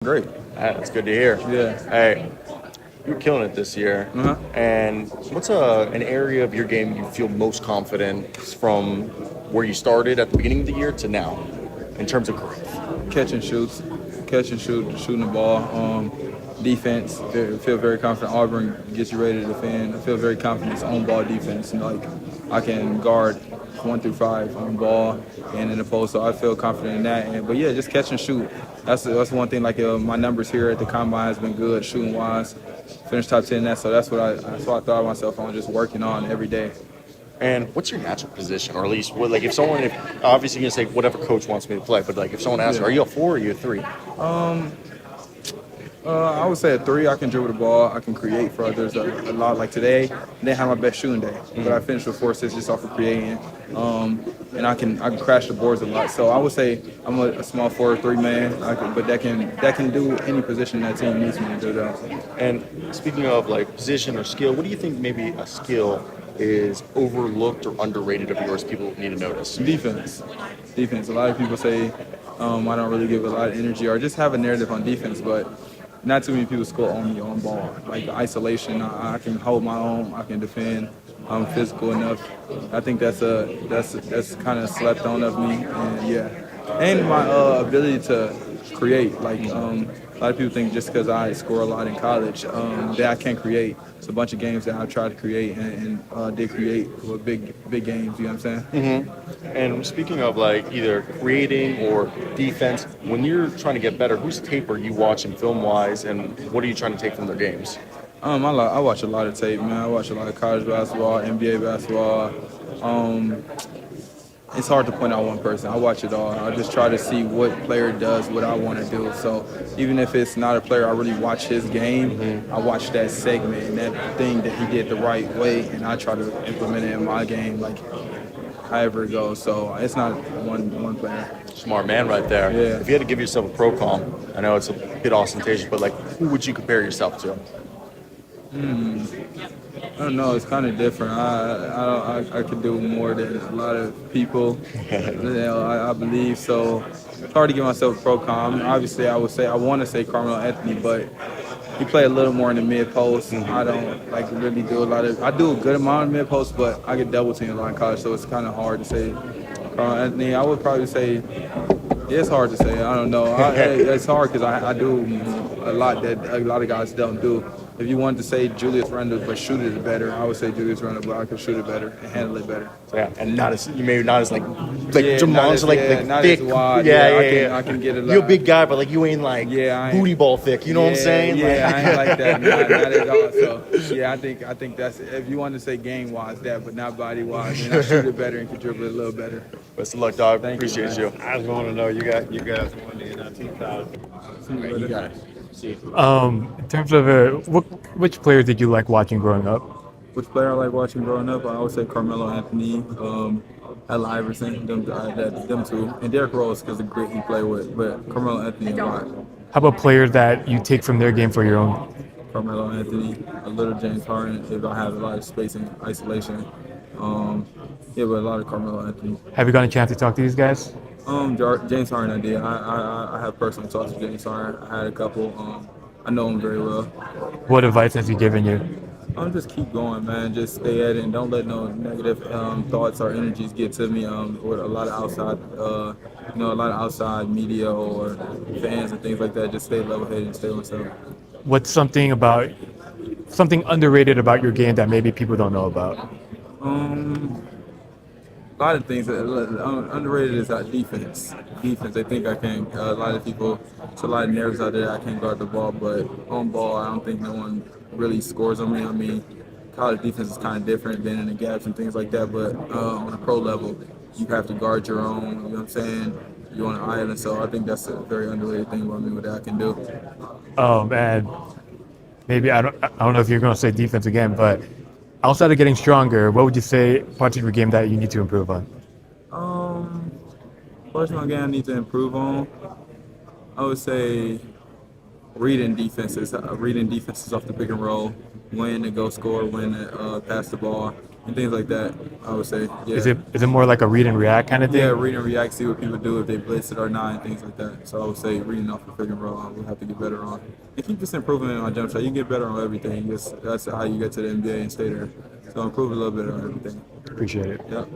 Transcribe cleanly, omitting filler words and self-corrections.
Great. That's good to hear. Yeah. Hey, you're killing it this year. Uh-huh. And what's an area of your game you feel most confident from where you started at the beginning of the year to now in terms of growth? Catch and shoot, shooting the ball. Defense, feel very confident. Auburn gets you ready to defend. I feel very confident. It's on ball defense, and like I can guard 1 through 5 on ball and in the post. So I feel confident in that. But yeah, just catch and shoot. That's one thing. Like my numbers here at the combine has been good shooting wise. Finished top 10 in that. So that's what I thought myself on just working on every day. And what's your natural position, or at least, like, if obviously you're gonna say whatever coach wants me to play, but like if someone asks, are you a 4 or are you a 3? I would say a 3. I can dribble the ball. I can create for others a lot. Like today, I didn't have my best shooting day, but I finished with 4 assists just off of creating. And I can crash the boards a lot. So I would say I'm a small forward, 3-man. But that can do any position that team needs me to do that. And speaking of like position or skill, what do you think maybe a skill is overlooked or underrated of yours people need to notice? Defense. A lot of people say I don't really give a lot of energy or just have a narrative on defense, but not too many people score on me on ball. Like isolation, I can hold my own. I can defend. I'm physical enough. I think that's kind of slept on of me, and yeah, and my ability to create. Like a lot of people think just because I score a lot in college that I can't create. It's a bunch of games that I've tried to create and did create with big games. You know what I'm saying? Mm-hmm. And speaking of like either creating or defense, when you're trying to get better, whose tape are you watching film-wise, and what are you trying to take from their games? I watch a lot of tape, man. I watch a lot of college basketball, NBA basketball. It's hard to point out one person. I watch it all. I just try to see what player does what I want to do. So even if it's not a player, I really watch his game. Mm-hmm. I watch that segment and that thing that he did the right way, and I try to implement it in my game, like however it goes. So it's not one player. Smart man right there. Yeah. If you had to give yourself a pro com, I know it's a bit ostentatious, but like who would you compare yourself to? I don't know. It's kind of different. I could do more than a lot of people. I believe so. It's hard to give myself a pro com. Obviously, I want to say Carmelo Anthony, but he play a little more in the mid post. I don't like really do a lot of. I do a good amount of mid post, but I get double teamed a lot in college, so it's kind of hard to say Carmelo Anthony. I would probably say. It's hard to say. I don't know. It's hard because I do a lot that a lot of guys don't do. If you wanted to say Julius Randle but shoot it better, I would say Julius Randle, but I could shoot it better and handle it better. Yeah, and not as like yeah, Jamal's like thick. As wide. Yeah. I can get it. You're a big guy, but like you ain't like booty ball thick. You know what I'm saying? Yeah, I ain't like that. Not at all. So yeah, I think that's if you want to say game wise that, but not body wise. And I shoot it better and can dribble it a little better. Best of luck, dog. Thank Appreciate you. I just want to know you guys won the NIT title. You got it. In terms of which players did you like watching growing up? Which player I like watching growing up? I would say Carmelo Anthony, Allen Iverson, them two, and Derrick Rose because of the grit he played with. But Carmelo Anthony a lot. How about players that you take from their game for your own? Carmelo Anthony, a little James Harden if I have a lot of space and isolation. But a lot of Carmelo Anthony. Have you gotten a chance to talk to these guys? James Harden, I did. I have personal talks with James Harden. I had a couple. I know him very well. What advice has he given you? Just keep going, man. Just stay at it and don't let no negative thoughts or energies get to me. With a lot of outside media or fans and things like that. Just stay level-headed and stay on myself. What's something underrated about your game that maybe people don't know about? A lot of things underrated is defense. Defense, I think I can. A lot of people, it's a lot of narratives out there. I can't guard the ball, but on ball, I don't think no one really scores on me. I mean, college defense is kind of different than in the gaps and things like that. But on a pro level, you have to guard your own. You know what I'm saying? You're on an island, so I think that's a very underrated thing about me. What I can do. And maybe I don't know if you're going to say defense again, but outside of getting stronger, what would you say parts of your game that you need to improve on? Parts of my game I need to improve on. I would say reading defenses off the pick and roll, when to go score, when to pass the ball, and things like that. I would say, yeah. Is it more like a read and react kind of thing? Yeah, read and react, see what people do, if they blitz it or not, and things like that. So I would say reading off the pick and roll, we'll have to get better on. And keep just improving in my jump shot. You get better on everything. That's how you get to the NBA and stay there. So improve a little bit on everything. Appreciate it. Yep.